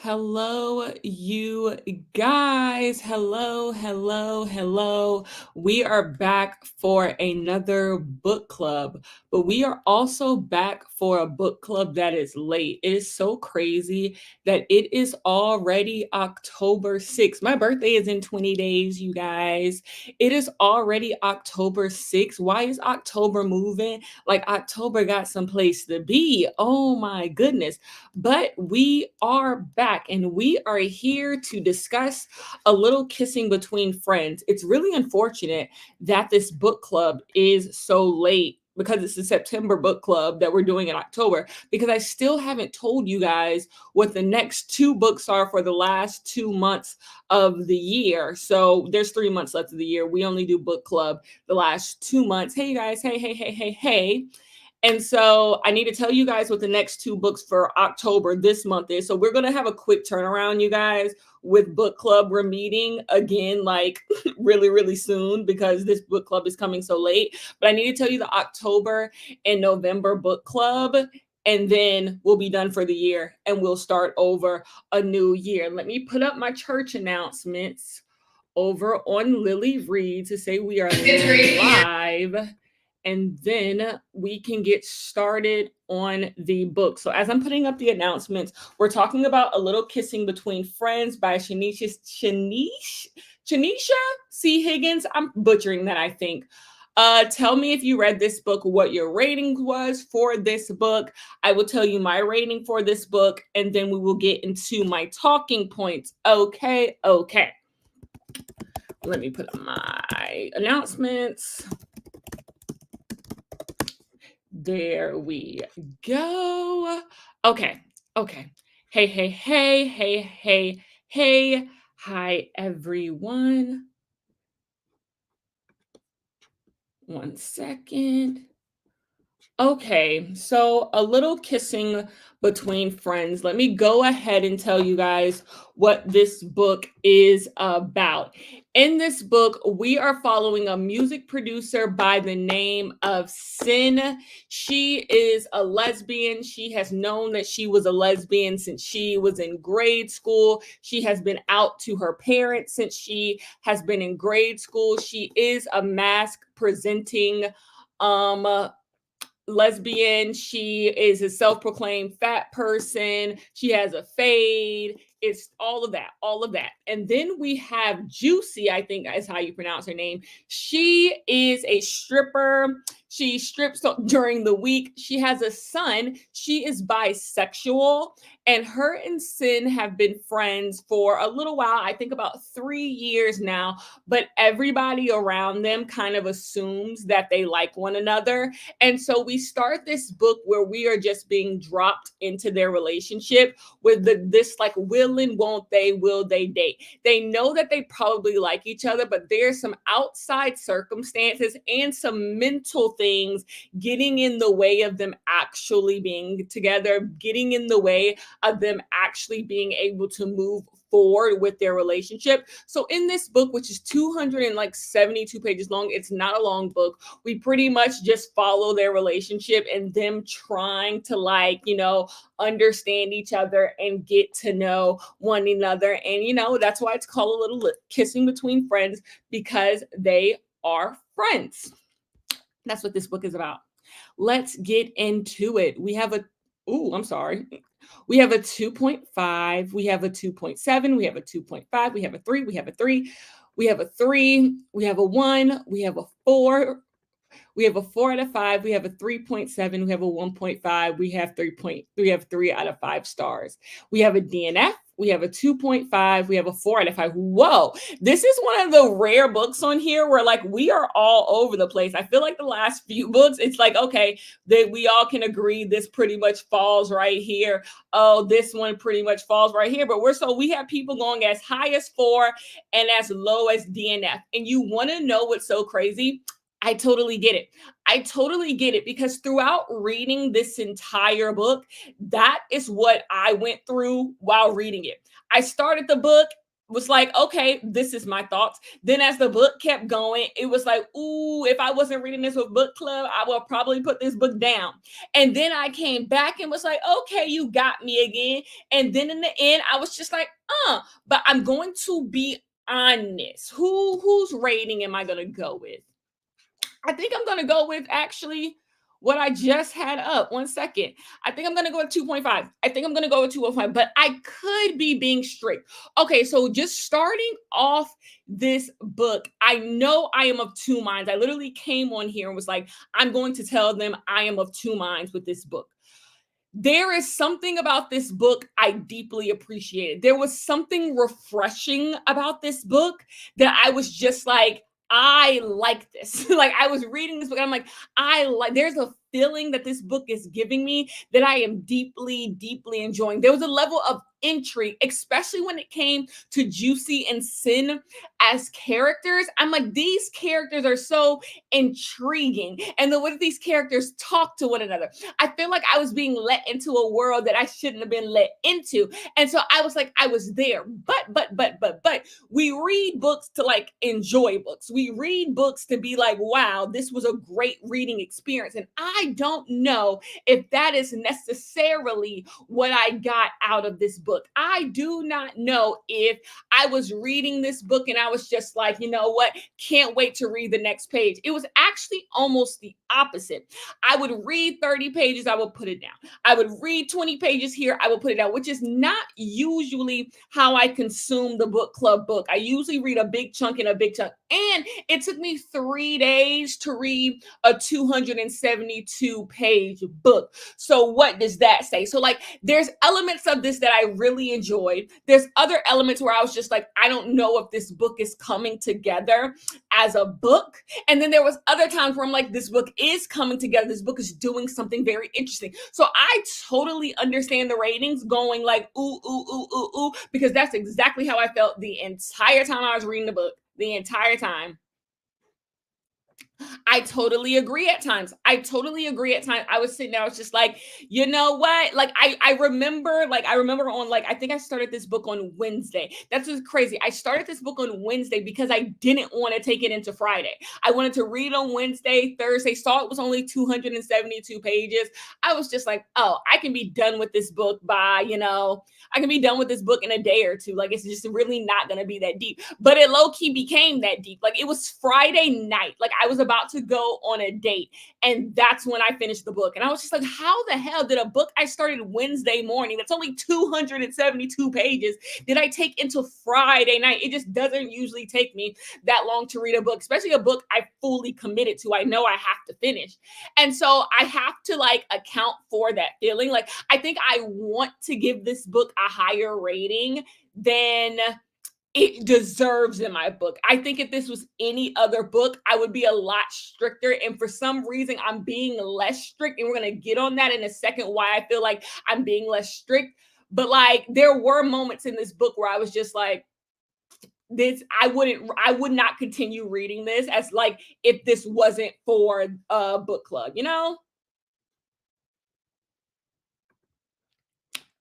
Hello, you guys. Hello, hello, hello. We are back for another book club, but we are also back for a book club that is late. It is so crazy that it is already October 6th. My birthday is in 20 days, you guys. It is already October 6th. Why is October moving? Like October got someplace to be. Oh my goodness. But we are back and we are here to discuss a little kissing between friends. It's really unfortunate that this book club is so late because it's the September book club that we're doing in October, because I still haven't told you guys what the next two books are for the last 2 months of the year. So there's 3 months left of the year. We only do book club the last 2 months. Hey, you guys. Hey, hey, hey, hey, hey. And so I need to tell you guys what the next two books for October this month is. So we're going to have a quick turnaround, you guys, with book club. We're meeting again, like really, really soon because this book club is coming so late. But I need to tell you the October and November book club. And then we'll be done for the year and we'll start over a new year. Let me put up my church announcements over on Lily Reed to say we are live, and then we can get started on the book. So as I'm putting up the announcements, we're talking about A Little Kissing Between Friends by Shanisha C. Higgins. I'm butchering that, I think. Tell me if you read this book, what your rating was for this book. I will tell you my rating for this book, and then we will get into my talking points. Okay. Let me put up my announcements. There we go. Okay. Hey. Hi, everyone. One second. Okay, so A Little Kissing Between Friends. Let me go ahead and tell you guys what this book is about. In this book, we are following a music producer by the name of Sin. She is a lesbian. She has known that she was a lesbian since she was in grade school. She has been out to her parents since she has been in grade school. She is a mask presenting lesbian. She is a self-proclaimed fat person. She has a fade. It's all of that. And then we have Juicy, I think is how you pronounce her name. She is a stripper. She strips during the week. She has a son. She is bisexual. And her and Sin have been friends for a little while, I think about 3 years now. But everybody around them kind of assumes that they like one another. And so we start this book where we are just being dropped into their relationship with this like will and won't they, will they date? They know that they probably like each other, but there's some outside circumstances and some mental things getting in the way of them actually being together, getting in the way of them actually being able to move forward with their relationship. So in this book, which is 272 pages long, it's not a long book. We pretty much just follow their relationship and them trying to understand each other and get to know one another. And that's why it's called A Little Kissing Between Friends, because they are friends. That's what this book is about. Let's get into it. We have a 2.5, we have a 2.7, we have a 2.5, we have a 3, we have a 3, we have a 3, we have a 1, we have a 4, we have a 4 out of 5, we have a 3.7, we have a 1.5, we have 3 out of 5 stars. We have a DNF, we have a 2.5, we have a 4 out of 5. Whoa, this is one of the rare books on here where we are all over the place. I feel like the last few books, it's like, okay, that we all can agree this pretty much falls right here. Oh, this one pretty much falls right here. But we have people going as high as 4 and as low as DNF. And you want to know what's so crazy? I totally get it because throughout reading this entire book, that is what I went through while reading it. I started the book was like, okay, this is my thoughts. Then as the book kept going, it was like, ooh, if I wasn't reading this with book club, I would probably put this book down. And then I came back and was like, okay, you got me again. And then in the end, I was just like, but I'm going to be honest. Whose rating am I gonna go with? I think I'm gonna go with actually what I just had up. 1 second. I think I'm gonna go with 2.5. I think I'm gonna go with 2.5, but I could be being strict. Okay, so just starting off this book, I know I am of two minds. I literally came on here and was like, I'm going to tell them I am of two minds with this book. There is something about this book I deeply appreciated. There was something refreshing about this book that I was just like, I like this. Like I was reading this book, and I'm like, I like. There's a feeling that this book is giving me that I am deeply, deeply enjoying. There was a level of intrigue, especially when it came to Juicy and Sin as characters. I'm like, these characters are so intriguing, and the way that these characters talk to one another. I feel like I was being let into a world that I shouldn't have been let into. And so I was like, I was there. But we read books to like enjoy books. We read books to be like, wow, this was a great reading experience. And I don't know if that is necessarily what I got out of this book. I do not know if I was reading this book and I was just like, you know what? Can't wait to read the next page. It was actually almost the opposite. I would read 30 pages, I would put it down. I would read 20 pages here, I would put it down, which is not usually how I consume the book club book. I usually read a big chunk and a big chunk. And it took me 3 days to read a 272 page book. So, what does that say? So, like, there's elements of this that I really enjoyed. There's other elements where I was just like, I don't know if this book is coming together as a book. And then there was other times where I'm like, this book is coming together. This book is doing something very interesting. So I totally understand the ratings going like, ooh, ooh, ooh, ooh, ooh, because that's exactly how I felt the entire time I was reading the book, the entire time. I totally agree at times. I totally agree at times. I was sitting there, I was just like, you know what? Like I remember on like I think I started this book on Wednesday. That's what's crazy. I started this book on Wednesday because I didn't want to take it into Friday. I wanted to read on Wednesday, Thursday, saw it was only 272 pages. I was just like, oh, I can be done with this book by, I can be done with this book in a day or two. Like it's just really not gonna be that deep. But it low-key became that deep. Like it was Friday night. Like I was about to go on a date. And that's when I finished the book. And I was just like, how the hell did a book I started Wednesday morning, that's only 272 pages, did I take into Friday night? It just doesn't usually take me that long to read a book, especially a book I fully committed to. I know I have to finish. And so I have to like account for that feeling. Like I think I want to give this book a higher rating than it deserves in my book. I think if this was any other book, I would be a lot stricter. And for some reason, I'm being less strict. And we're going to get on that in a second why I feel like I'm being less strict. But like there were moments in this book where I was just like, this I would not continue reading this as like if this wasn't for a book club, you know?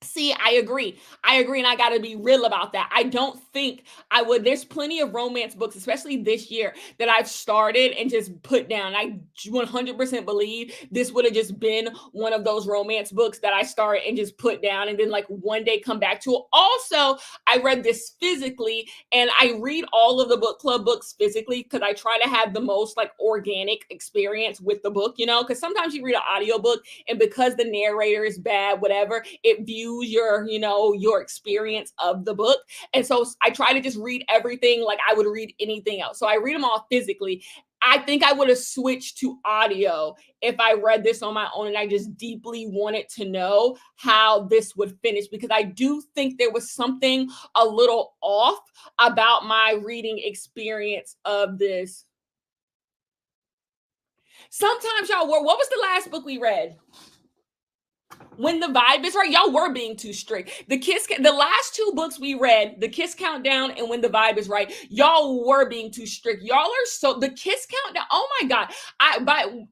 See, I agree. I agree. And I got to be real about that. I don't think I would. There's plenty of romance books, especially this year, that I've started and just put down. I 100% believe this would have just been one of those romance books that I started and just put down and then, like, one day come back to it. Also, I read this physically and I read all of the book club books physically because I try to have the most, like, organic experience with the book, because sometimes you read an audiobook and because the narrator is bad, whatever, it views your experience of the book. And so I try to just read everything like I would read anything else. So I read them all physically. I think I would have switched to audio if I read this on my own and I just deeply wanted to know how this would finish because I do think there was something a little off about my reading experience of this. Sometimes y'all were, what was the last book we read? When the vibe is right, y'all were being too strict. The last two books we read, The Kiss Countdown and When the Vibe is Right, y'all were being too strict. Y'all are so the Kiss Countdown. Oh my god!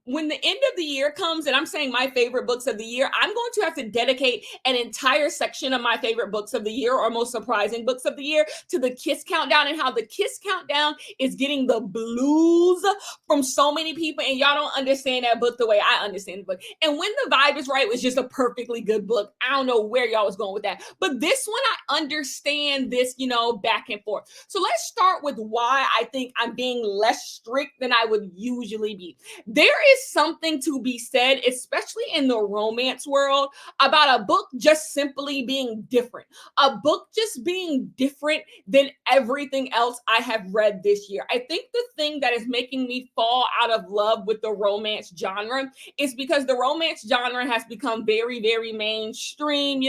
When the end of the year comes, and I'm saying my favorite books of the year, I'm going to have to dedicate an entire section of my favorite books of the year or most surprising books of the year to the Kiss Countdown and how the Kiss Countdown is getting the blues from so many people, and y'all don't understand that book the way I understand the book. And When the Vibe is Right was just a perfectly good book. I don't know where y'all was going with that, but this one I understand this, back and forth. So let's start with why I think I'm being less strict than I would usually be. There is something to be said, especially in the romance world, about a book just simply being different. A book just being different than everything else I have read this year. I think the thing that is making me fall out of love with the romance genre is because the romance genre has become very, very mainstream.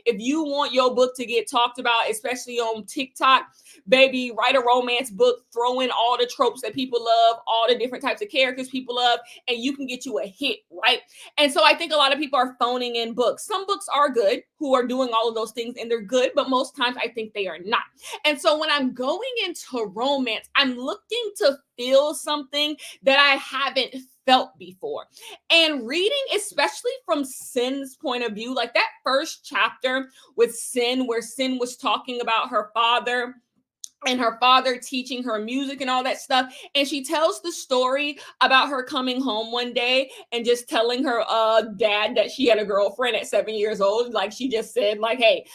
If you want your book to get talked about, especially on TikTok, baby, write a romance book, throw in all the tropes that people love, all the different types of characters people love, and you can get you a hit, right? And so I think a lot of people are phoning in books. Some books are good who are doing all of those things and they're good, but most times I think they are not. And so when I'm going into romance, I'm looking to feel something that I haven't felt before. And reading, especially from Sin's point of view, like that first chapter with Sin, where Sin was talking about her father and her father teaching her music and all that stuff. And she tells the story about her coming home one day and just telling her dad that she had a girlfriend at 7 years old. Like she just said, like, hey,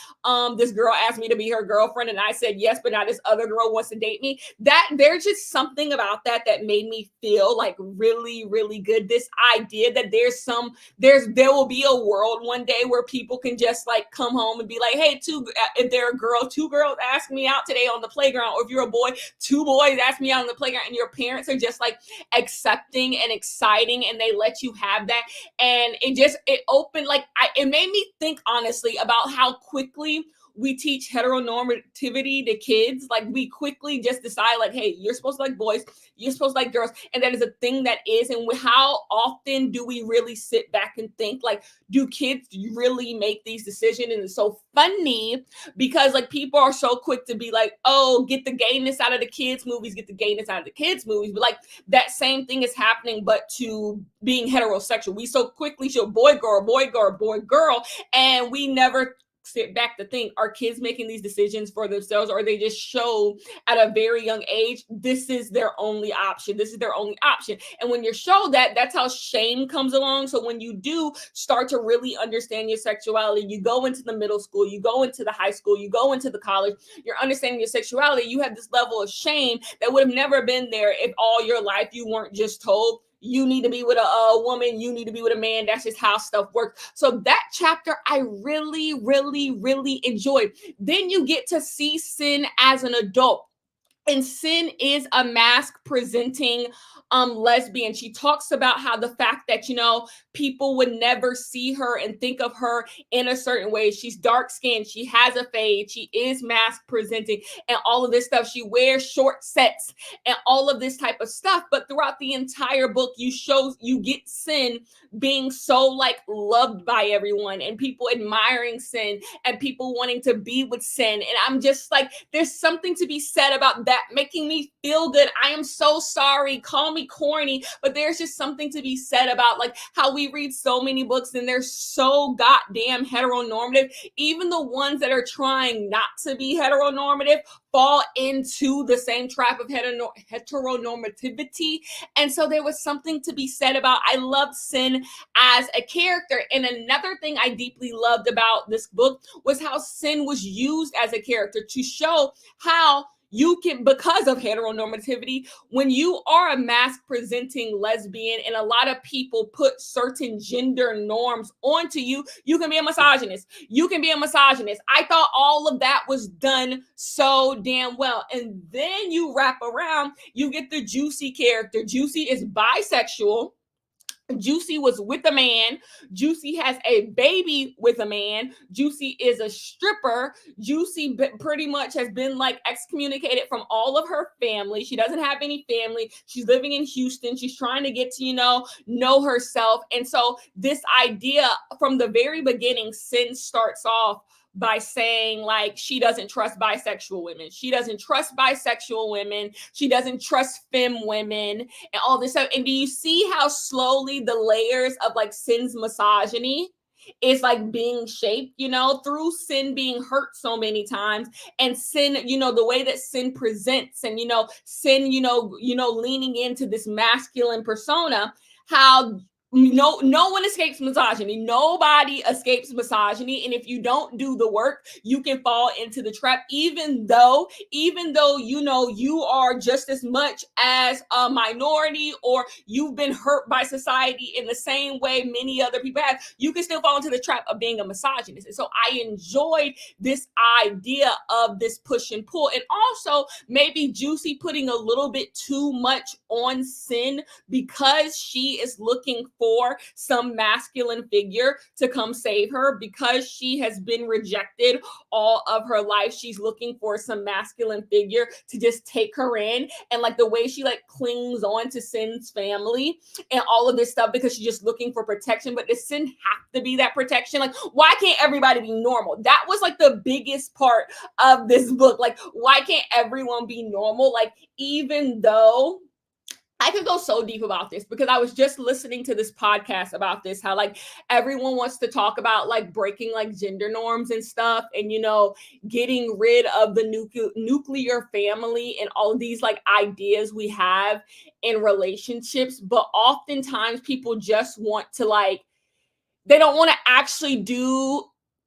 this girl asked me to be her girlfriend, and I said yes, but now this other girl wants to date me. That there's just something about that made me feel like really, really good. This idea that there will be a world one day where people can just like come home and be like, hey, if they're a girl, two girls asked me out today on the playground, or if you're a boy, two boys ask me out on the playground, and your parents are just like accepting and exciting, and they let you have that. And it opened, like, it made me think honestly about how quickly we teach heteronormativity to kids. Like we quickly just decide like, hey, you're supposed to like boys, you're supposed to like girls. And that is a thing that is. And how often do we really sit back and think like, do kids really make these decisions? And it's so funny because like people are so quick to be like, oh, get the gayness out of the kids movies, get the gayness out of the kids movies. But like that same thing is happening, but to being heterosexual. We so quickly show boy, girl, boy, girl, boy, girl. And we never sit back to think, are kids making these decisions for themselves, or they just show at a very young age this is their only option, and when you're shown that's how shame comes along. So when you do start to really understand your sexuality, you go into the middle school, you go into the high school, you go into the college, you're understanding your sexuality, you have this level of shame that would have never been there if all your life you weren't just told you need to be with a woman, you need to be with a man. That's just how stuff works. So that chapter I really, really, really enjoyed. Then you get to see Sin as an adult. And Sin is a mask presenting lesbian. She talks about how the fact that, people would never see her and think of her in a certain way. She's dark skinned. She has a fade. She is mask presenting and all of this stuff. She wears short sets and all of this type of stuff. But throughout the entire book, you get Sin being so like loved by everyone and people admiring Sin and people wanting to be with Sin. And I'm just like, there's something to be said about that making me feel good. I am so sorry. Call me corny, but there's just something to be said about like how we read so many books and they're so goddamn heteronormative. Even the ones that are trying not to be heteronormative fall into the same trap of heteronormativity. And so there was something to be said about, I loved Sin as a character. And another thing I deeply loved about this book was how Sin was used as a character to show how you can, because of heteronormativity, when you are a mask presenting lesbian and a lot of people put certain gender norms onto you, you can be a misogynist. I thought all of that was done so damn well. And then you wrap around, you get the Juicy character. Juicy is bisexual. Juicy was with a man. Juicy has a baby with a man. Juicy is a stripper. Juicy pretty much has been like excommunicated from all of her family. She doesn't have any family. She's living in Houston. She's trying to get to, know herself. And so this idea from the very beginning, Sin starts off by saying like she doesn't trust bisexual women. She doesn't trust bisexual women. She doesn't trust femme women and all this stuff. And do you see how slowly the layers of like Sin's misogyny is like being shaped, through Sin being hurt so many times, and Sin, the way that Sin presents, and Sin, leaning into this masculine persona, how no one escapes misogyny. Nobody escapes misogyny. And if you don't do the work, you can fall into the trap, even though you are just as much as a minority, or you've been hurt by society in the same way many other people have. You can still fall into the trap of being a misogynist. And so I enjoyed this idea of this push and pull, and also maybe Juicy putting a little bit too much on Sin because she is looking for some masculine figure to come save her, because she has been rejected all of her life. She's looking for some masculine figure to just take her in, and like the way she like clings on to Sin's family and all of this stuff because she's just looking for protection. But does Sin have to be that protection? Like, why can't everybody be normal? That was like the biggest part of this book. Like, why can't everyone be normal? Like, even though I could go so deep about this, because I was just listening to this podcast about this, how like everyone wants to talk about like breaking like gender norms and stuff, and getting rid of the nuclear family and all of these like ideas we have in relationships. But oftentimes people just want to like, they don't want to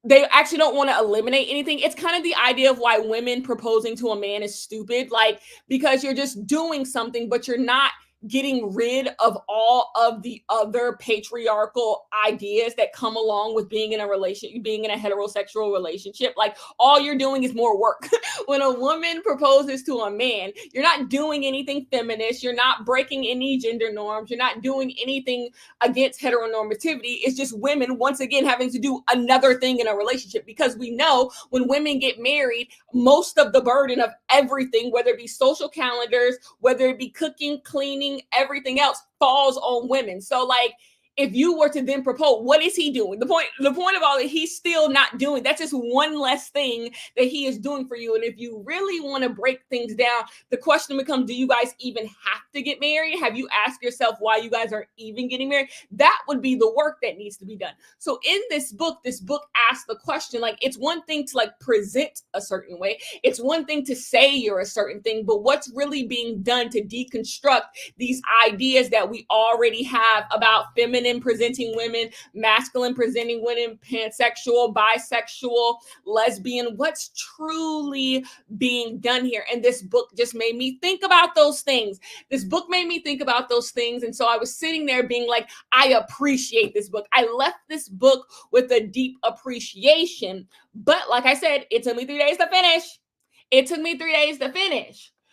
they actually don't want to eliminate anything. It's kind of the idea of why women proposing to a man is stupid, like, because you're just doing something, but you're not getting rid of all of the other patriarchal ideas that come along with being in a relationship, being in a heterosexual relationship. Like, all you're doing is more work. When a woman proposes to a man, you're not doing anything feminist. You're not breaking any gender norms. You're not doing anything against heteronormativity. It's just women, once again, having to do another thing in a relationship, because we know when women get married, most of the burden of everything, whether it be social calendars, whether it be cooking, cleaning, everything else, falls on women. So like, if you were to then propose, what is he doing? The point of all that, he's still not doing. That's just one less thing that he is doing for you. And if you really want to break things down, the question becomes, do you guys even have to get married? Have you asked yourself why you guys are even getting married? That would be the work that needs to be done. So in this book asks the question, like, it's one thing to like present a certain way. It's one thing to say you're a certain thing, but what's really being done to deconstruct these ideas that we already have about feminine presenting women, masculine presenting women, pansexual, bisexual, lesbian? What's truly being done here? And this book just made me think about those things. And so I was sitting there being like, I appreciate this book. I left this book with a deep appreciation. But like I said, it took me 3 days to finish.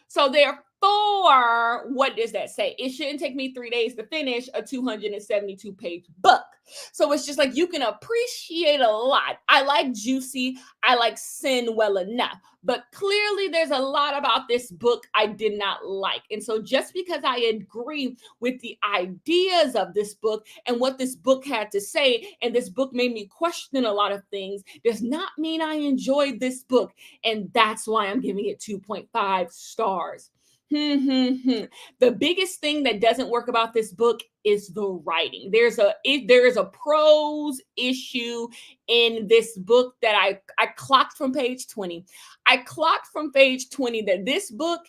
So therefore, what does that say? It shouldn't take me 3 days to finish a 272-page book. So it's just like, you can appreciate a lot. I like Juicy. I like Sin well enough. But clearly there's a lot about this book I did not like. And so just because I agree with the ideas of this book and what this book had to say, and this book made me question a lot of things, does not mean I enjoyed this book. And that's why I'm giving it 2.5 stars. The biggest thing that doesn't work about this book is the writing. There is a prose issue in this book that I clocked from page 20. I clocked from page 20 that this book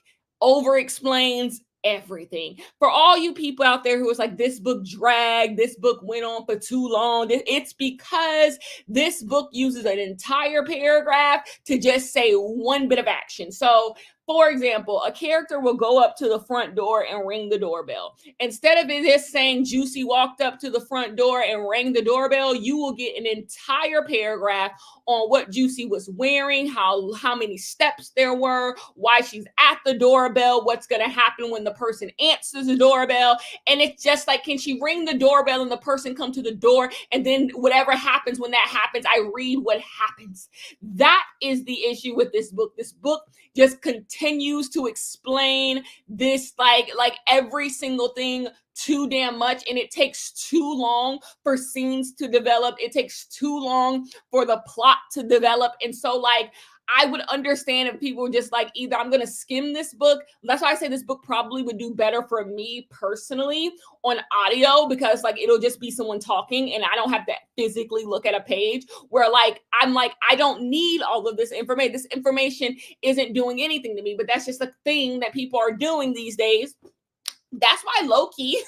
over explains everything. For all you people out there who was like, this book dragged, this book went on for too long, it's because this book uses an entire paragraph to just say one bit of action. So For example, a character will go up to the front door and ring the doorbell. Instead of it just saying Juicy walked up to the front door and rang the doorbell, you will get an entire paragraph on what Juicy was wearing, how many steps there were, why she's at the doorbell, what's going to happen when the person answers the doorbell. And it's just like, can she ring the doorbell and the person come to the door, and then whatever happens when that happens, I read what happens. That is the issue with this book. This book just continues to explain this like every single thing too damn much, and it takes too long for scenes to develop. It takes too long for the plot to develop. And so like I would understand if people were just like, either I'm going to skim this book. That's why I say this book probably would do better for me personally on audio, because like it'll just be someone talking and I don't have to physically look at a page, where like I'm like, I don't need all of this information. This information isn't doing anything to me, but that's just a thing that people are doing these days. That's why low-key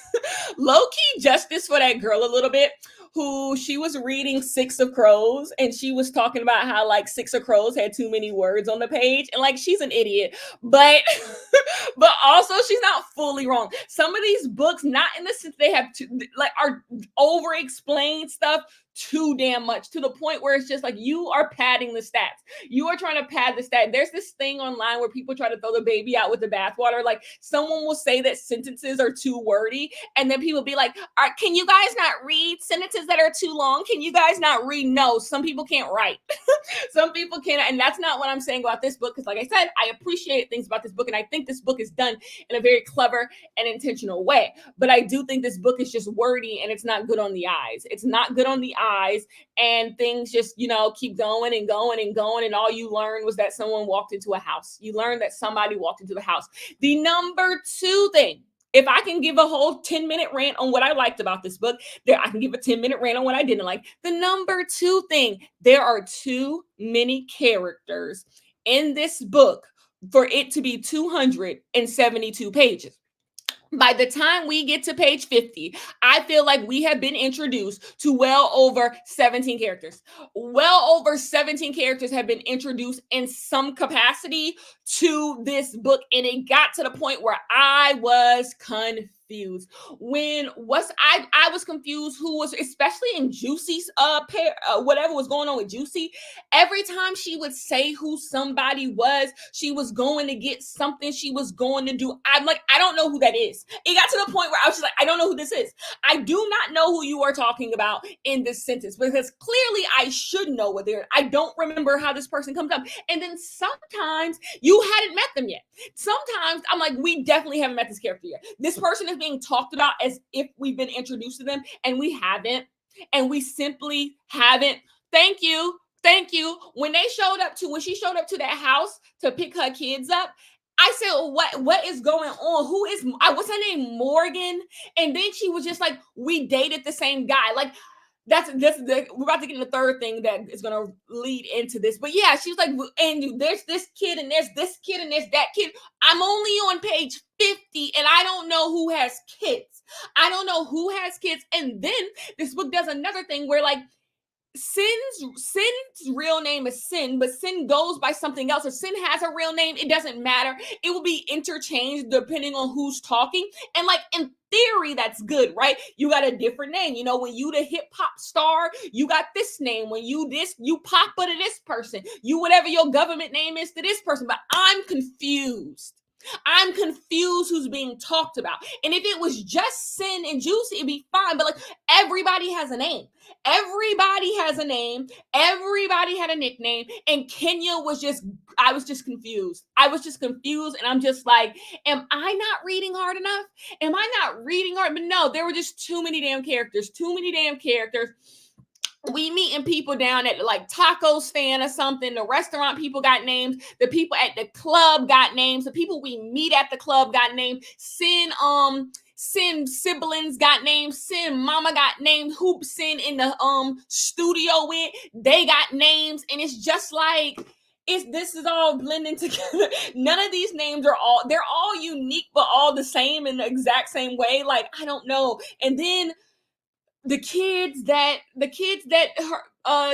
justice for that girl a little bit, who she was reading Six of Crows, and she was talking about how like Six of Crows had too many words on the page, and like she's an idiot, but but also she's not fully wrong. Some of these books, not in the sense they have to like are over explained stuff too damn much, to the point where it's just like you are padding the stats. You are trying to pad the stat. There's this thing online where people try to throw the baby out with the bathwater. Like someone will say that sentences are too wordy, and then people be like, can you guys not read sentences that are too long? Can you guys not read? No, some people can't write. Some people can't. And that's not what I'm saying about this book. Because like I said, I appreciate things about this book. And I think this book is done in a very clever and intentional way. But I do think this book is just wordy, and it's not good on the eyes. It's not good on the eyes, and things just, keep going and going and going. And all you learned was that someone walked into a house. You learned that somebody walked into the house. The number two thing, if I can give a whole 10-minute rant on what I liked about this book, there I can give a 10-minute rant on what I didn't like. The number two thing, there are too many characters in this book for it to be 272 pages. By the time we get to page 50, I feel like we have been introduced to well over 17 characters. Well over 17 characters have been introduced in some capacity to this book, and it got to the point where I was confused. I was confused who was, especially in Juicy's whatever was going on with Juicy. Every time she would say who somebody was, she was going to get something she was going to do. I'm like, I don't know who that is. It got to the point where I was just like, I don't know who this is. I do not know who you are talking about in this sentence, because clearly I should know what they're. I don't remember how this person comes up. And then sometimes you hadn't met them yet. Sometimes I'm like, we definitely haven't met this character yet. This person is being talked about as if we've been introduced to them, and we haven't. And we simply haven't. Thank you. When she showed up to that house to pick her kids up, I said, what is going on? Who is, what's her name? Morgan. And then she was just like, we dated the same guy. Like, we're about to get in the third thing that is going to lead into this. But yeah, she was like, and there's this kid, and there's this kid, and there's that kid. I'm only on page 50, and I don't know who has kids. And then this book does another thing where like, Sin's real name is Sin, but Sin goes by something else. If Sin has a real name, it doesn't matter. It will be interchanged depending on who's talking. And like in theory, that's good, right? You got a different name. When you the hip hop star, you got this name. When you Papa to this person, you whatever your government name is to this person. But I'm confused who's being talked about. And if it was just Sin and Juicy, it'd be fine. But like everybody has a name. Everybody has a name. Everybody had a nickname. And Kenya I was just confused. And I'm just like, am I not reading hard enough? But no, there were just too many damn characters. We meeting people down at like taco stand or something. The restaurant people got names. The people at the club got names. The people we meet at the club got names. Sin siblings got names. Sin mama got names. Who Sin in the studio with, they got names. And it's just like, this is all blending together. None of these names they're all unique, but all the same in the exact same way. Like, I don't know. And then the kids that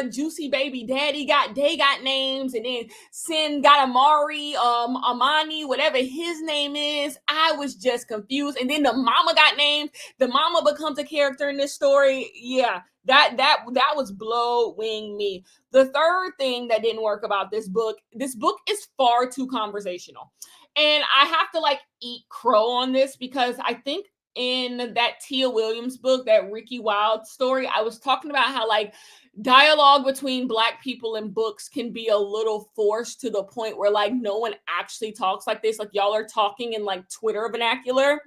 Juicy baby daddy they got names, and then Sin got Amari, Amani, whatever his name is. I was just confused. And then the mama got named. The mama becomes a character in this story. Yeah, that was blowing me. The third thing that didn't work about this book is far too conversational. And I have to like eat crow on this because I think in that Tia Williams book, that Ricky Wilde story, I was talking about how like dialogue between black people in books can be a little forced to the point where like no one actually talks like this. Like y'all are talking in like Twitter vernacular.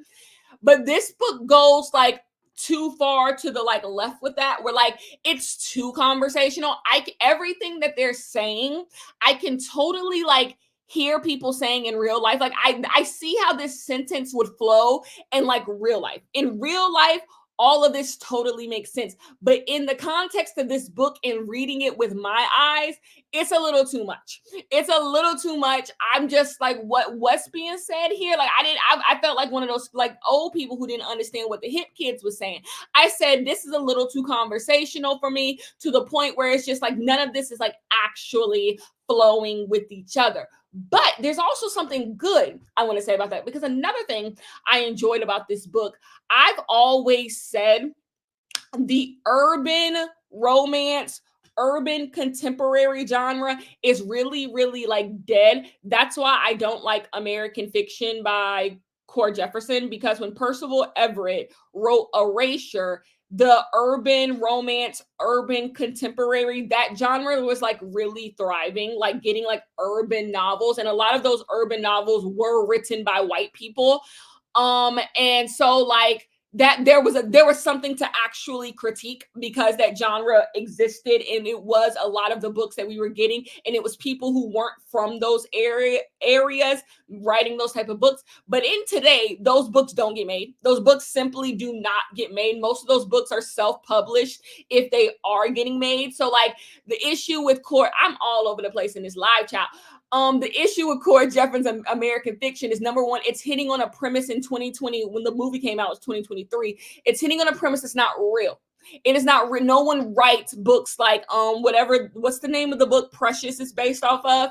But this book goes like too far to the like left with that, where like it's too conversational. Everything that they're saying, I can totally like hear people saying in real life. Like I see how this sentence would flow in like real life. In real life, all of this totally makes sense. But in the context of this book and reading it with my eyes, it's a little too much. It's a little too much. I'm just like, what's being said here? Like I felt like one of those like old people who didn't understand what the hip kids was saying. I said, this is a little too conversational for me, to the point where it's just like none of this is like actually flowing with each other. But there's also something good I want to say about that, because another thing I enjoyed about this book, I've always said the urban romance, urban contemporary genre is really, really like dead. That's why I don't like American Fiction by Core Jefferson, because when Percival Everett wrote Erasure, the urban romance, urban contemporary, that genre was like really thriving, like getting like urban novels. And a lot of those urban novels were written by white people. And so like that there was something to actually critique, because that genre existed and it was a lot of the books that we were getting, and it was people who weren't from those areas writing those type of books. But in today, those books don't get made. Those books simply do not get made. Most of those books are self-published if they are getting made. So like the issue with Court, I'm all over the place in this live chat. The issue with Core Jefferson's American Fiction is, number one, it's hitting on a premise in 2020, when the movie came out, it was 2023. It's hitting on a premise that's not real. It is not no one writes books like what's the name of the book Precious is based off of?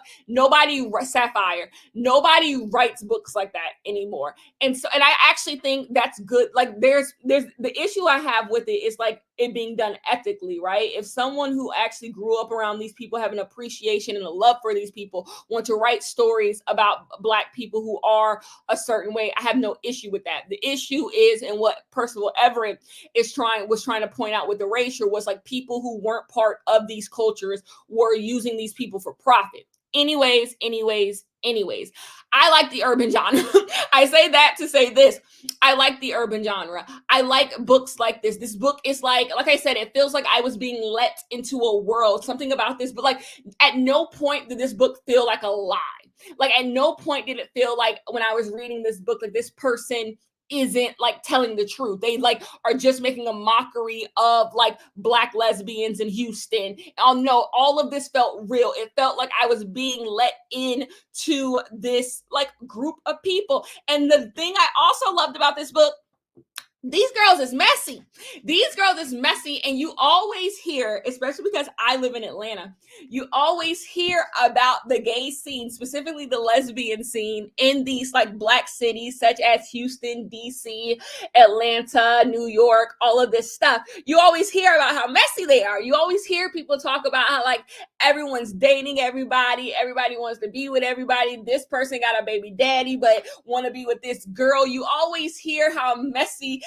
Sapphire. Nobody writes books like that anymore. And I actually think that's good. Like there's the issue I have with it is like it being done ethically, right? If someone who actually grew up around these people, have an appreciation and a love for these people, want to write stories about black people who are a certain way, I have no issue with that. The issue is, and what Percival Everett was trying to point out with Erasure, was like people who weren't part of these cultures were using these people for profit. Anyways, I like the urban genre. I say that to say this. I like the urban genre. I like books like this. This book is like I said, it feels like I was being let into a world, something about this, but like at no point did this book feel like a lie. Like at no point did it feel like when I was reading this book, like this person isn't like telling the truth. They like are just making a mockery of like black lesbians in Houston. No, all of this felt real. It felt like I was being let in to this like group of people. And the thing I also loved about this book, these girls is messy. These girls is messy. And you always hear, especially because I live in Atlanta, you always hear about the gay scene, specifically the lesbian scene in these like black cities such as Houston, DC, Atlanta, New York, all of this stuff. You always hear about how messy they are. You always hear people talk about how like everyone's dating everybody. Everybody wants to be with everybody. This person got a baby daddy, but want to be with this girl. You always hear how messy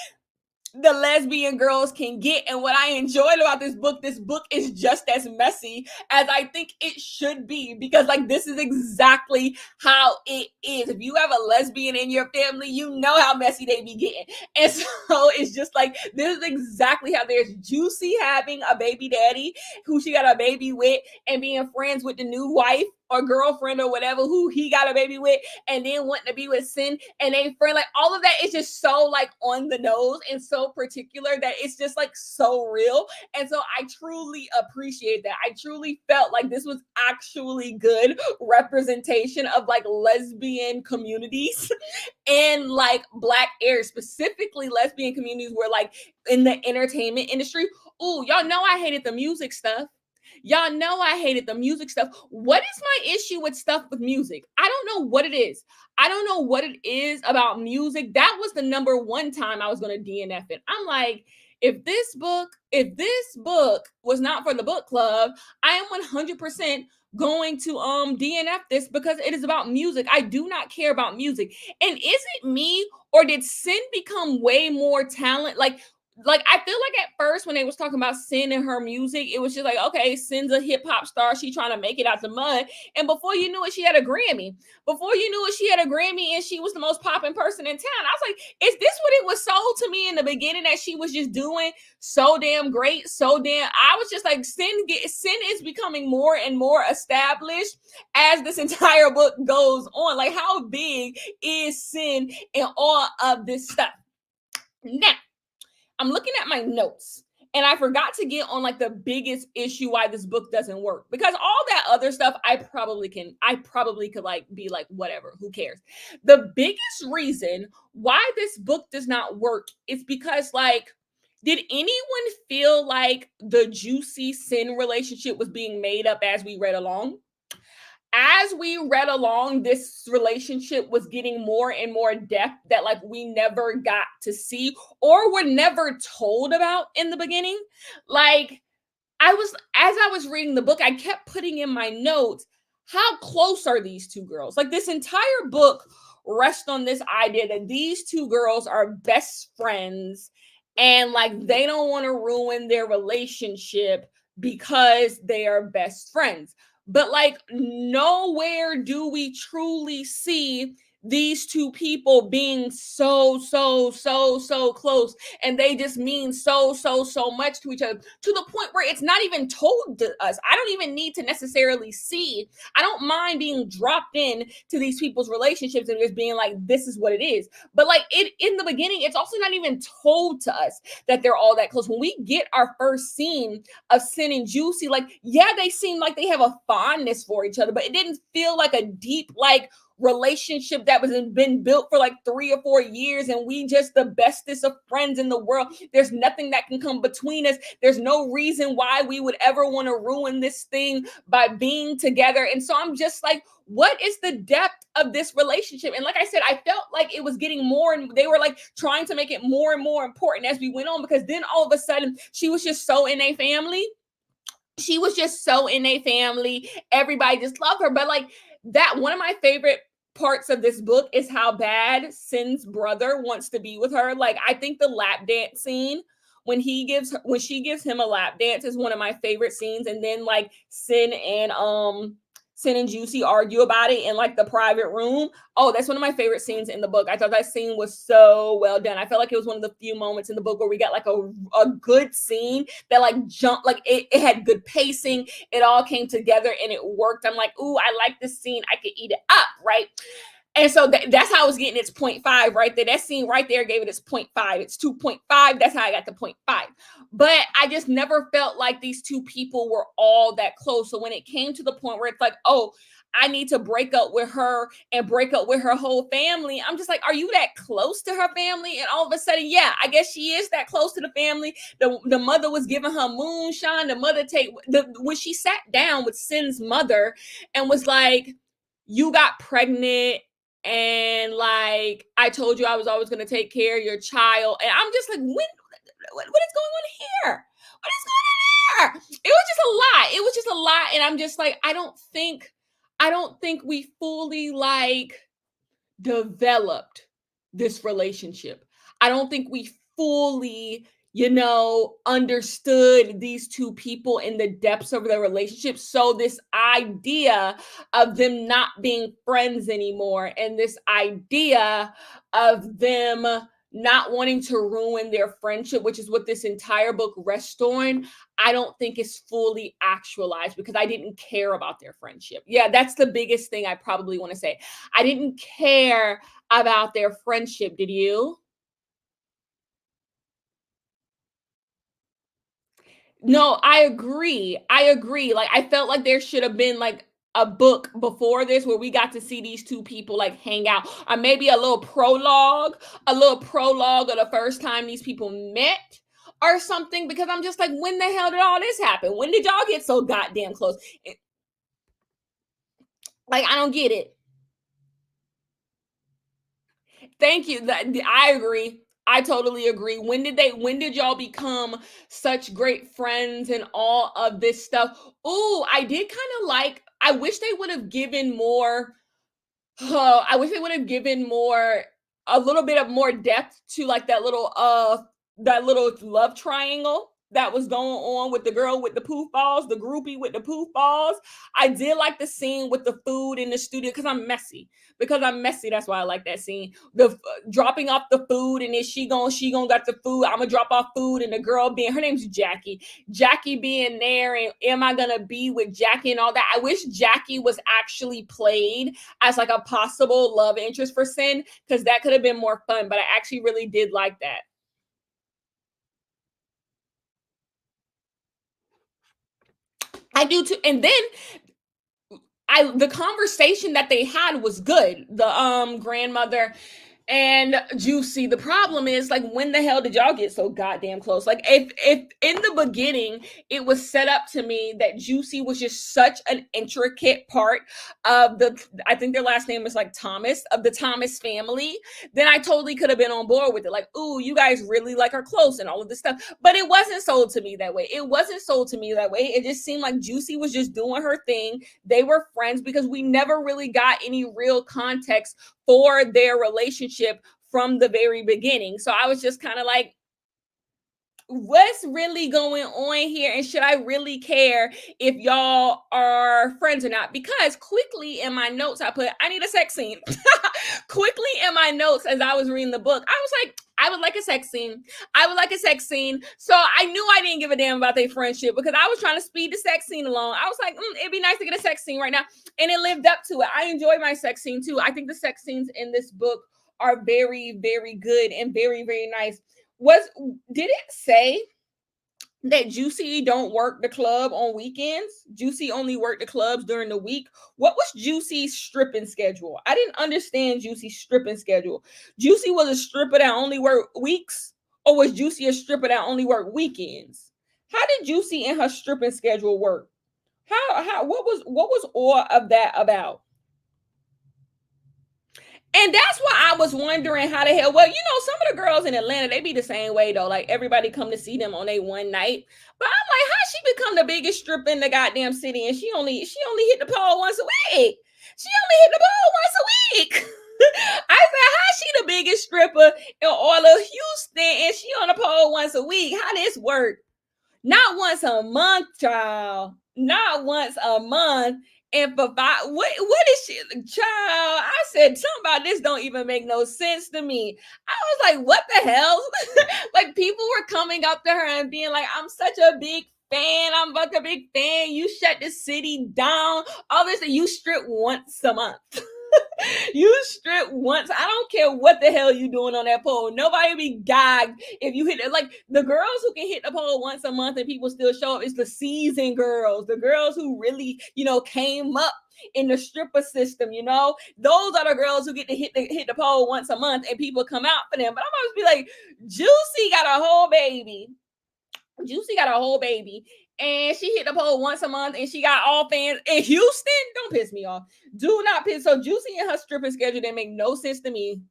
the lesbian girls can get. And what I enjoyed about this book is just as messy as I think it should be, because like this is exactly how it is. If you have a lesbian in your family, you know how messy they be getting. And so it's just like this is exactly how there's Juicy having a baby daddy who she got a baby with, and being friends with the new wife or girlfriend or whatever who he got a baby with, and then wanting to be with Sin and they friend. Like all of that is just so like on the nose and so particular that it's just like so real. And so I truly appreciate that. I truly felt like this was actually good representation of like lesbian communities and like black areas, specifically lesbian communities where like in the entertainment industry. Oh, y'all know I hated the music stuff. Y'all know I hated the music stuff. What is my issue with stuff with music? I don't know what it is. I don't know what it is about music. That was the number one time I was going to DNF it. I'm like, if this book was not for the book club, I am 100% going to DNF this because it is about music. I do not care about music. And is it me, or did Sin become way more talent? Like I feel like at first when they was talking about Sin and her music, it was just like, okay, Sin's a hip hop star. She trying to make it out the mud. And before you knew it, she had a Grammy. Before you knew it, she had a Grammy and she was the most popping person in town. I was like, is this what it was sold to me in the beginning, that she was just doing so damn great? So damn, I was just like, Sin is becoming more and more established as this entire book goes on. Like, how big is Sin in all of this stuff? Now, I'm looking at my notes and I forgot to get on like the biggest issue why this book doesn't work, because all that other stuff I probably could like be like, whatever, who cares? The biggest reason why this book does not work is because, like, did anyone feel like the Juicy Sin relationship was being made up as we read along? As we read along, this relationship was getting more and more depth that like we never got to see or were never told about in the beginning. Like, as I was reading the book, I kept putting in my notes, how close are these two girls? Like, this entire book rests on this idea that these two girls are best friends, and like they don't want to ruin their relationship because they are best friends. But like, nowhere do we truly see these two people being so close, and they just mean so much to each other, to the point where it's not even told to us. I don't even need to necessarily see. I don't mind being dropped in to these people's relationships and just being like, this is what it is. But like, it in the beginning, it's also not even told to us that they're all that close. When we get our first scene of Sin and Juicy, like, yeah, they seem like they have a fondness for each other, but it didn't feel like a deep, like, relationship that was been built for like 3 or 4 years, and we just the bestest of friends in the world. There's nothing that can come between us. There's no reason why we would ever want to ruin this thing by being together. And so I'm just like, what is the depth of this relationship? And like I said, I felt like it was getting more, and they were like trying to make it more and more important as we went on, because then all of a sudden she was just so in a family. She was just so in a family. Everybody just loved her. But like, that one of my favorite parts of this book is how bad Sin's brother wants to be with her. Like, I think the lap dance scene when she gives him a lap dance is one of my favorite scenes. And then like Sin and Juicy argue about it in like the private room. Oh, that's one of my favorite scenes in the book. I thought that scene was so well done. I felt like it was one of the few moments in the book where we got like a good scene that like jumped, like it had good pacing. It all came together and it worked. I'm like, ooh, I like this scene. I could eat it up, right? And so that's how I was getting its 0.5 right there. That scene right there gave it its 0.5. It's 2.5. That's how I got the 0.5. But I just never felt like these two people were all that close. So when it came to the point where it's like, oh, I need to break up with her and break up with her whole family, I'm just like, are you that close to her family? And all of a sudden, yeah, I guess she is that close to the family. The mother was giving her moonshine. The mother when she sat down with Sin's mother and was like, you got pregnant, and like, I told you I was always going to take care of your child. And I'm just like, what is going on here? What is going on here? It was just a lot. It was just a lot. And I'm just like, I don't think we fully like developed this relationship. I don't think we fully, understood these two people in the depths of their relationship. So this idea of them not being friends anymore, and this idea of them not wanting to ruin their friendship, which is what this entire book rests on, I don't think is fully actualized, because I didn't care about their friendship. Yeah, that's the biggest thing I probably want to say. I didn't care about their friendship. Did you? No, I agree. I agree. Like, I felt like there should have been like a book before this where we got to see these two people like hang out, or maybe a little prologue of the first time these people met, or something, because I'm just like, when the hell did all this happen? When did y'all get so goddamn close? Like, I don't get it. Thank you. I agree. I totally agree. When did y'all become such great friends and all of this stuff? Oh, I did kind of like, I wish they would have given more. Oh, I wish they would have given more, a little bit of more depth to like that little love triangle that was going on with the girl with the poof balls, the groupie with the poof balls. I did like the scene with the food in the studio because I'm messy. Because I'm messy, that's why I like that scene. Dropping off the food, and then she gon' got the food. I'm gonna drop off food, and the girl being, her name's Jackie. Jackie being there, and am I gonna be with Jackie and all that? I wish Jackie was actually played as like a possible love interest for Sin, because that could have been more fun. But I actually really did like that. I do too. And then the conversation that they had was good. The grandmother and Juicy. The problem is, like, when the hell did y'all get so goddamn close? Like, if in the beginning it was set up to me that Juicy was just such an intricate part of the, I think their last name is like Thomas, of the Thomas family, then I totally could have been on board with it. Like, ooh, you guys really like are close and all of this stuff. But it wasn't sold to me that way. It wasn't sold to me that way. It just seemed like Juicy was just doing her thing. They were friends because we never really got any real context for their relationship from the very beginning. So I was just kind of like, what's really going on here? And should I really care if y'all are friends or not? Because quickly in my notes, I put, I need a sex scene. Quickly in my notes as I was reading the book, I was like, I would like a sex scene. I would like a sex scene. So I knew I didn't give a damn about their friendship because I was trying to speed the sex scene along. I was like, it'd be nice to get a sex scene right now. And it lived up to it. I enjoy my sex scene too. I think the sex scenes in this book are very, very good and very, very nice. Was did it say that Juicy don't work the club on weekends? Juicy only worked the clubs during the week. What was Juicy's stripping schedule? I didn't understand Juicy's stripping schedule. Juicy was a stripper that only worked weeks, or was Juicy a stripper that only worked weekends? How did Juicy and her stripping schedule work? How what was all of that about? And that's why I was wondering how the hell. Well, some of the girls in Atlanta, they be the same way though. Like, everybody come to see them on a one night. But I'm like, how she become the biggest stripper in the goddamn city, and she only hit the pole once a week. She only hit the pole once a week. I said, how she the biggest stripper in all of Houston, and she on the pole once a week? How this work? Not once a month, child. Not once a month. And for five, what is she, child? I said something about this don't even make no sense to me. I was like, what the hell? Like, people were coming up to her and being like, I'm such a big fan. I'm like a big fan. You shut the city down. All this, and you strip once a month. You strip once. I don't care what the hell you doing on that pole. Nobody be gagged if you hit it. Like, the girls who can hit the pole once a month and people still show up, it's the seasoned girls, the girls who really, came up in the stripper system. Those are the girls who get to hit the pole once a month and people come out for them. But I'm always be like, Juicy got a whole baby. Juicy got a whole baby, and she hit the pole once a month, and she got all fans in Houston. Don't piss me off. Do not piss. So Juicy and her stripping schedule didn't make no sense to me.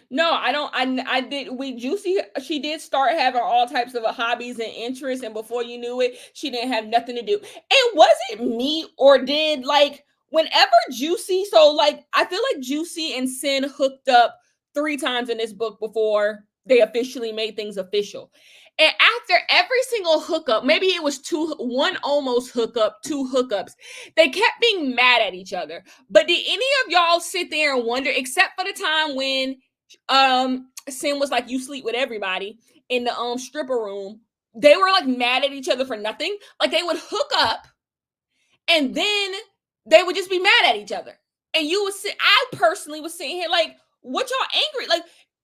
No, I don't. I did. We Juicy. She did start having all types of hobbies and interests, and before you knew it, she didn't have nothing to do. And was it me, or did, like, whenever Juicy? So, like, I feel like Juicy and Sin hooked up 3 times in this book before they officially made things official. And after every single hookup, maybe it was one almost hookup, 2 hookups, they kept being mad at each other. But did any of y'all sit there and wonder, except for the time when Sin was like, you sleep with everybody in the stripper room, they were like mad at each other for nothing? Like, they would hook up and then they would just be mad at each other, and you would sit I personally was sitting here like, what y'all angry? Like,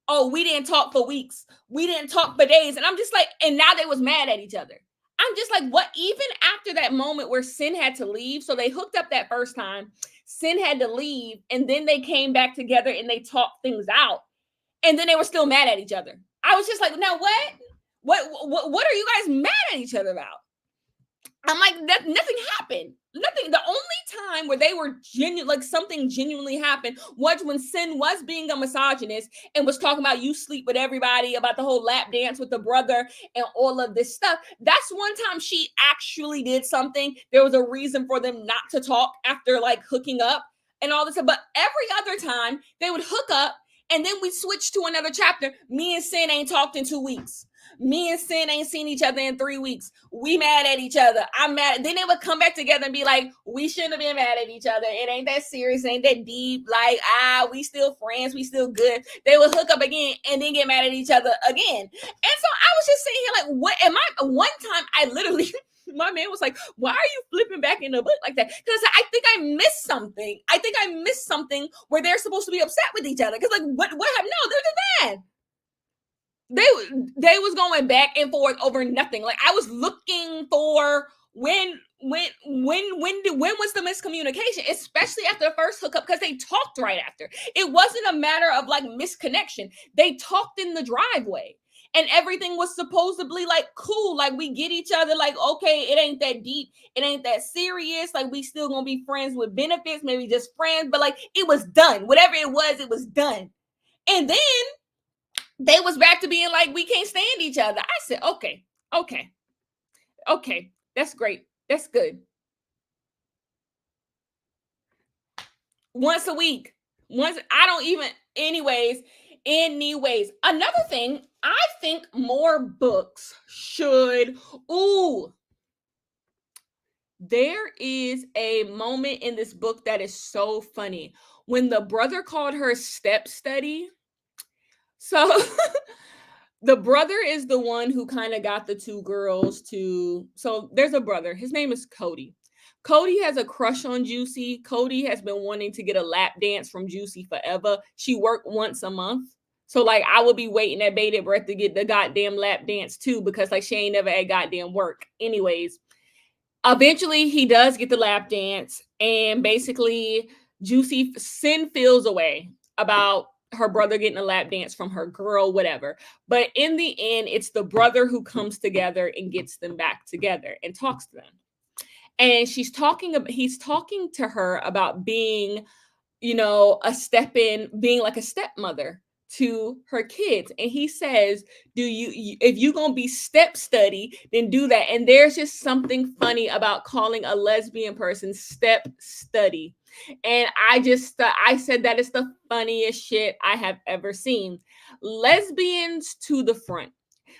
oh, we didn't talk for weeks, we didn't talk for days, and I'm just like, and now they was mad at each other. I'm just like, what? Even after that moment where Sin had to leave, so they hooked up that first time. Sin had to leave, and then they came back together and they talked things out, and then they were still mad at each other. I was just like, now what? What are you guys mad at each other about? I'm like, nothing happened. Nothing. The only time where they were genuine, like something genuinely happened, was when Sin was being a misogynist and was talking about you sleep with everybody, about the whole lap dance with the brother and all of this stuff. That's one time she actually did something. There was a reason for them not to talk after like hooking up and all this stuff. But every other time they would hook up and then we switch to another chapter. Me and Sin ain't talked in 2 weeks. Me and Sin ain't seen each other in 3 weeks. We mad at each other. I'm mad. Then they would come back together and be like, we shouldn't have been mad at each other. It ain't that serious. It ain't that deep. Like, we still friends. We still good. They would hook up again and then get mad at each other again. And so I was just sitting here like, what am I? One time I literally, my man was like, why are you flipping back in the book like that? Because I think I missed something. I think I missed something where they're supposed to be upset with each other. Because like, what happened? No, they're just mad. They was going back and forth over nothing. Like I was looking for when was the miscommunication, especially after the first hookup, because they talked right after. It wasn't a matter of like misconnection. They talked in the driveway and everything was supposedly like cool, like we get each other, like okay, it ain't that deep, it ain't that serious, like we still gonna be friends with benefits, maybe just friends, but like it was done. Whatever it was done. And then they was back to being like, we can't stand each other. I said, okay, that's great, that's good. Once a week, I don't even, anyways. Another thing, I think more books should, there is a moment in this book that is so funny when the brother called her step study. So the brother is the one who kind of got the two girls to, so there's a brother, his name is Cody. Cody has a crush on Juicy. Cody has been wanting to get a lap dance from Juicy forever. She worked once a month. So like I would be waiting at bated breath to get the goddamn lap dance too, because like she ain't never at goddamn work. Anyways, eventually he does get the lap dance, and basically Juicy Sin feels away about her brother getting a lap dance from her girl, whatever. But in the end, it's the brother who comes together and gets them back together and talks to them. And he's talking to her about being, being like a stepmother to her kids. And he says, if you gonna be step study, then do that. And there's just something funny about calling a lesbian person step study. And I said that is the funniest shit I have ever seen. Lesbians to the front,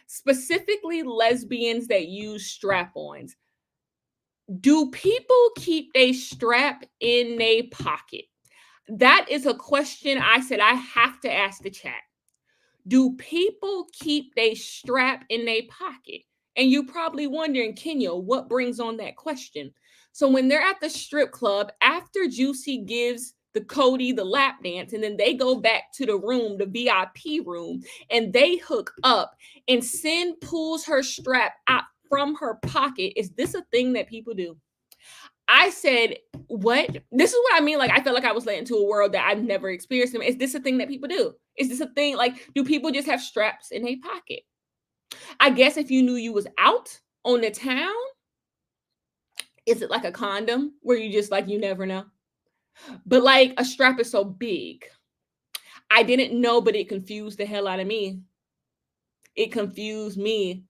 specifically lesbians that use strap-ons. Do people keep a strap in a pocket? That is a question I said I have to ask the chat. Do people keep a strap in a pocket? And you're probably wondering, Kenya, what brings on that question? So when they're at the strip club, after Juicy gives the Cody the lap dance, and then they go back to the room, the VIP room, and they hook up, and Sin pulls her strap out from her pocket. Is this a thing that people do? I said, what? This is what I mean. Like, I felt like I was let into a world that I've never experienced. Is this a thing that people do? Is this a thing? Like, do people just have straps in a pocket? I guess if you knew you was out on the town, is it like a condom where you just like, you never know? But like a strap is so big. I didn't know, but it confused the hell out of me. It confused me.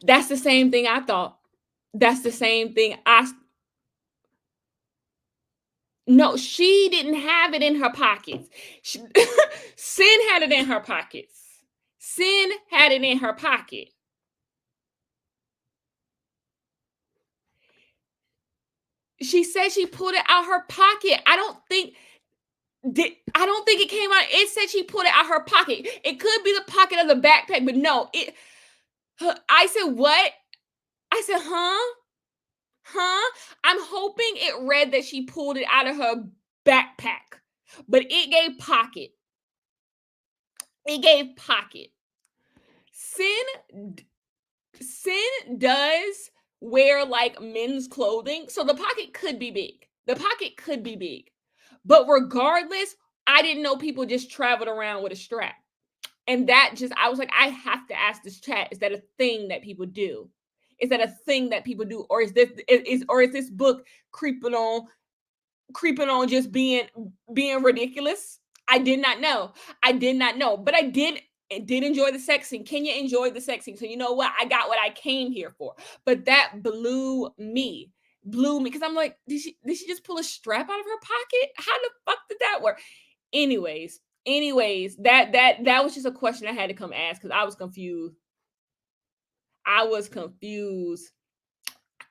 That's the same thing I thought. That's the same thing No, she didn't have it in her pockets. Sin had it in her pockets. Sin had it in her pocket. She said she pulled it out her pocket. I don't think it came out. It said she pulled it out her pocket. It could be the pocket of the backpack, but no. I said, what? I said, huh? I'm hoping it read that she pulled it out of her backpack, but it gave pocket. It gave pocket. Sin does wear like men's clothing, so the pocket could be big. The pocket could be big. But regardless, I didn't know people just traveled around with a strap. And that just, I was like, I have to ask this chat, is that a thing that people do? Is that a thing that people do? Or is this book creeping on just being ridiculous? I did not know. I did not know. But I did enjoy the sex scene. Kenya enjoyed the sex scene. So you know what? I got what I came here for. But that blew me because I'm like, did she just pull a strap out of her pocket? How the fuck did that work? Anyways, that was just a question I had to come ask because I was confused. I was confused.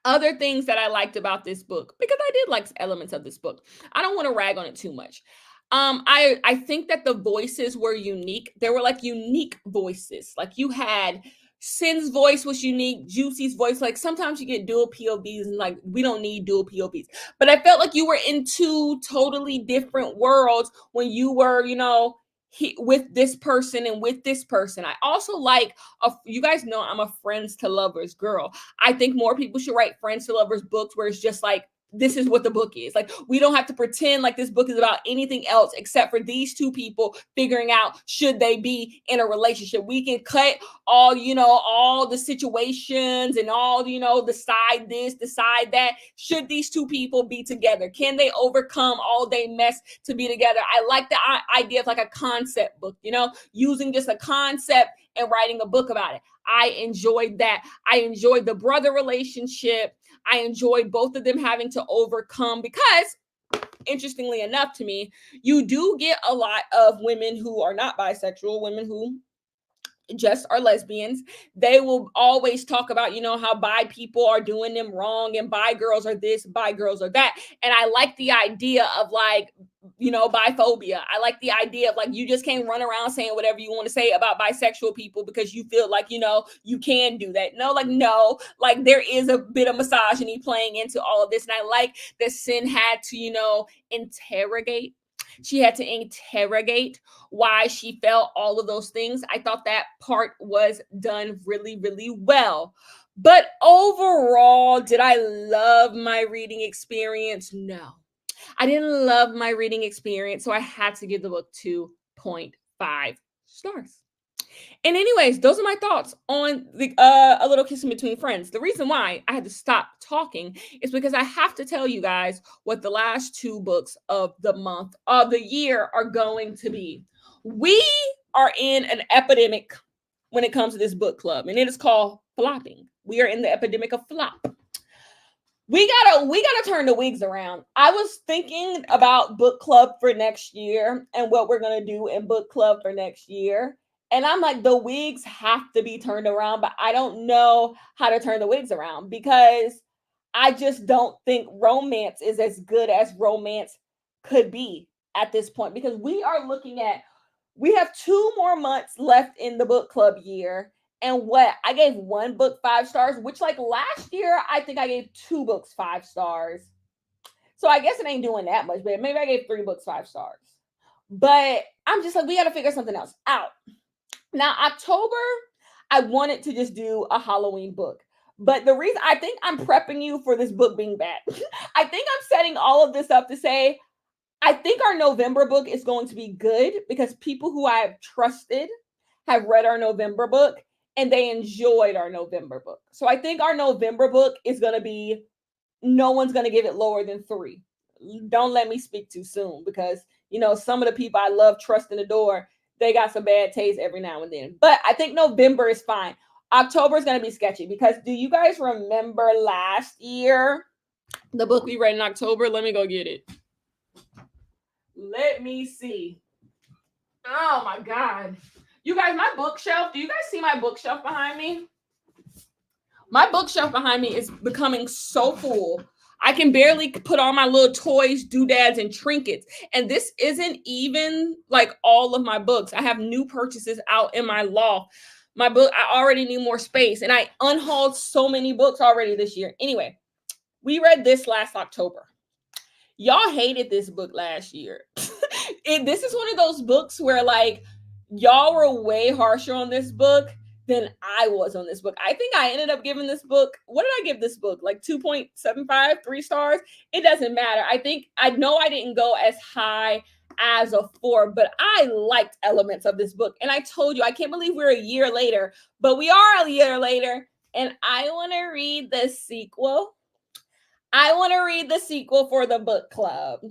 Other things that I liked about this book, because I did like elements of this book. I don't want to rag on it too much. I think that the voices were unique. There were like unique voices. Like you had Sin's voice was unique, Juicy's voice. Like sometimes you get dual POVs, and like we don't need dual POVs. But I felt like you were in two totally different worlds when you were, with this person and with this person. I also like, you guys know I'm a friends to lovers girl. I think more people should write friends to lovers books where it's just like, this is what the book is. Like, we don't have to pretend like this book is about anything else except for these two people figuring out should they be in a relationship. We can cut all the situations and all, decide this, decide that. Should these two people be together? Can they overcome all they mess to be together? I like the idea of like a concept book, using just a concept and writing a book about it. I enjoyed that. I enjoyed the brother relationship. I enjoyed both of them having to overcome, because interestingly enough to me, you do get a lot of women who are not bisexual, women who just are lesbians. They will always talk about, how bi people are doing them wrong and bi girls are this, bi girls are that. And I like the idea of like, biphobia. I like the idea of like, you just can't run around saying whatever you want to say about bisexual people because you feel like, you can do that. No, like there is a bit of misogyny playing into all of this. And I like that Sin had to, interrogate. She had to interrogate why she felt all of those things. I thought that part was done really, really well. But overall, did I love my reading experience? No, I didn't love my reading experience. So I had to give the book 2.5 stars. And anyways, those are my thoughts on the A Little Kiss in Between Friends. The reason why I had to stop talking is because I have to tell you guys what the last two books of the month of the year are going to be. We are in an epidemic when it comes to this book club, and it is called flopping. We are in the epidemic of flop. We gotta turn the wigs around. I was thinking about book club for next year and what we're gonna do in book club for next year. And I'm like, the wigs have to be turned around, but I don't know how to turn the wigs around because I just don't think romance is as good as romance could be at this point. Because we have 2 more months left in the book club year. And what I gave one book 5 stars, which like last year, I think I gave 2 books 5 stars. So I guess it ain't doing that much, but maybe I gave 3 books 5 stars. But I'm just like, we got to figure something else out. Now, October, I wanted to just do a Halloween book. But the reason I think I'm prepping you for this book being bad, I think I'm setting all of this up to say, I think our November book is going to be good because people who I have trusted have read our November book and they enjoyed our November book. So I think our November book is going to be, no one's going to give it lower than 3. Don't let me speak too soon because, some of the people I love, trust in the door, they got some bad taste every now and then. But I think November is fine. October is going to be sketchy because do you guys remember last year, the book we read in October? Let me go get it. Let me see. Oh my God. You guys, my bookshelf, do you guys see my bookshelf behind me? My bookshelf behind me is becoming so full. I can barely put all my little toys, doodads, and trinkets. And this isn't even like all of my books. I have new purchases out in my loft. My book, I already need more space. And I unhauled so many books already this year. Anyway, we read this last October. Y'all hated this book last year. This is one of those books where like y'all were way harsher on this book than I was on this book. I think I ended up giving this book, what did I give this book? Like 2.75, 3 stars? It doesn't matter. I know I didn't go as high as a 4, but I liked elements of this book. And I told you, I can't believe we're a year later, but we are a year later. And I want to read the sequel. I want to read the sequel for the book club.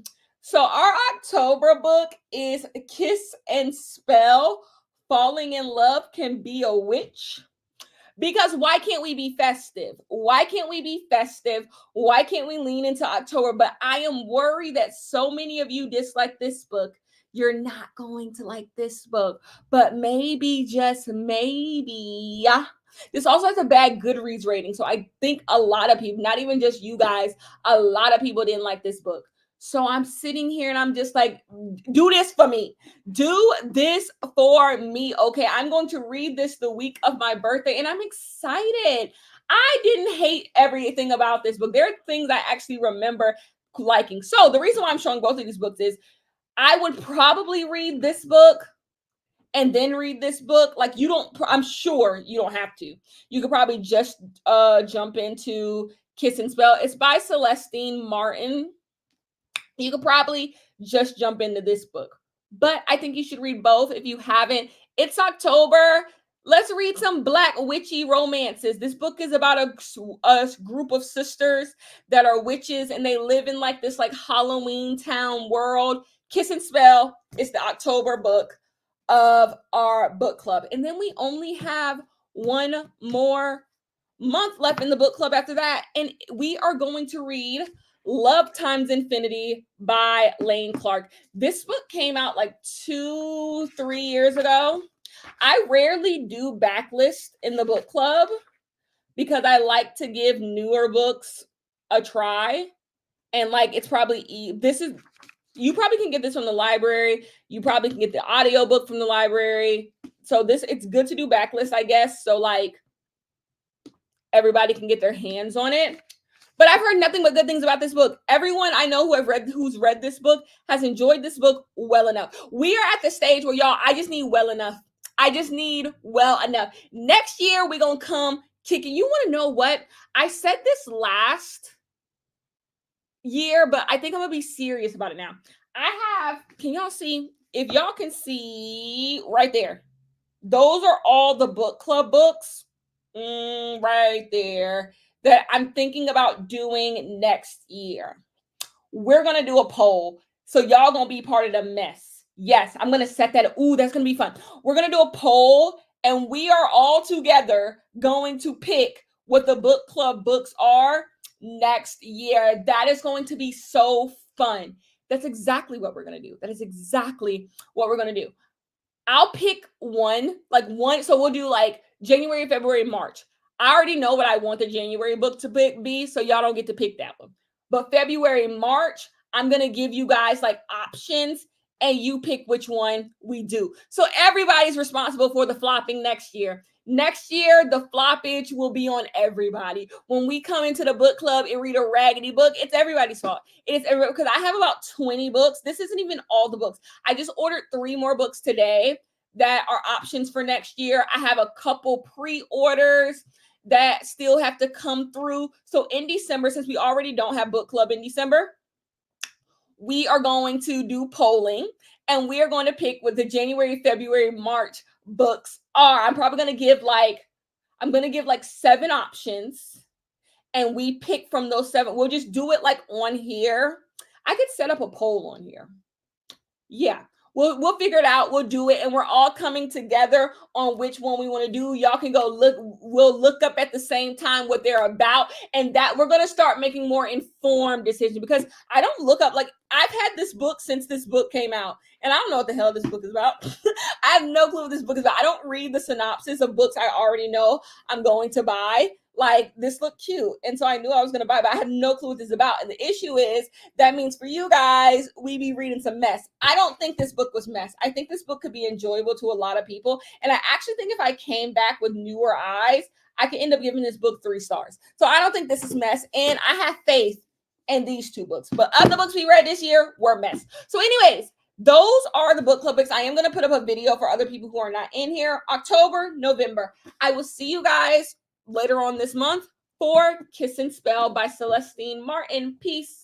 So our October book is Kiss and Spell. Falling in Love Can Be a Witch. Because why can't we be festive? Why can't we be festive? Why can't we lean into October? But I am worried that so many of you dislike this book. You're not going to like this book. But maybe, just maybe, yeah. This also has a bad Goodreads rating. So I think a lot of people, not even just you guys, a lot of people didn't like this book. So I'm sitting here and I'm just like, do this for me. Do this for me. Okay, I'm going to read this the week of my birthday and I'm excited. I didn't hate everything about this book. There are things I actually remember liking. So the reason why I'm showing both of these books is I would probably read this book and then read this book. Like, you don't, I'm sure you don't have to. You could probably just jump into Kiss and Spell. It's by Celestine Martin. You could probably just jump into this book. But I think you should read both if you haven't. It's October. Let's read some Black witchy romances. This book is about a group of sisters that are witches and they live in like this like Halloween town world. Kiss and Spell is the October book of our book club. And then we only have one more month left in the book club after that. And we are going to read Love Times Infinity by Lane Clark. This book came out like 2-3 years ago. I rarely do backlist in the book club because I like to give newer books a try. And like, it's probably, this is, you probably can get this from the library. You probably can get the audiobook from the library. So it's good to do backlist, I guess. So like, everybody can get their hands on it. But I've heard nothing but good things about this book. Everyone I know who's read this book has enjoyed this book well enough. We are at the stage where, y'all, I just need well enough. I just need well enough. Next year, we're going to come kicking. You want to know what? I said this last year, but I think I'm going to be serious about it now. Can y'all see? If y'all can see right there, those are all the book club books right there that I'm thinking about doing next year. We're going to do a poll. So y'all going to be part of the mess. Yes, I'm going to set that. Ooh, that's going to be fun. We're going to do a poll and we are all together going to pick what the book club books are next year. That is going to be so fun. That's exactly what we're going to do. That is exactly what we're going to do. I'll pick one. So we'll do like January, February, March. I already know what I want the January book to be, so y'all don't get to pick that one. But February, March, I'm going to give you guys like options and you pick which one we do. So everybody's responsible for the flopping next year. Next year, the floppage will be on everybody. When we come into the book club and read a raggedy book, it's everybody's fault. It's because I have about 20 books. This isn't even all the books. I just ordered 3 more books today that are options for next year. I have a couple pre-orders that still have to come through. So in December, since we already don't have book club in December, we are going to do polling and we are going to pick what the January, February, March books are. I'm going to give like 7 options and we pick from those 7. We'll just do it like on here. I could set up a poll on here. Yeah. We'll figure it out. We'll do it. And we're all coming together on which one we want to do. Y'all can go look. We'll look up at the same time what they're about. And that we're going to start making more informed decisions because I don't look up. Like, I've had this book since this book came out. And I don't know what the hell this book is about. I have no clue what this book is about. I don't read the synopsis of books I already know I'm going to buy. Like, this looked cute. And so I knew I was going to buy it, but I had no clue what this is about. And the issue is that means for you guys, we be reading some mess. I don't think this book was mess. I think this book could be enjoyable to a lot of people. And I actually think if I came back with newer eyes, I could end up giving this book 3 stars. So I don't think this is mess. And I have faith in these 2 books. But other books we read this year were mess. So anyways, those are the book club picks. I am going to put up a video for other people who are not in here. October, November. I will see you guys later on this month for Kiss and Spell by Celestine Martin. Peace.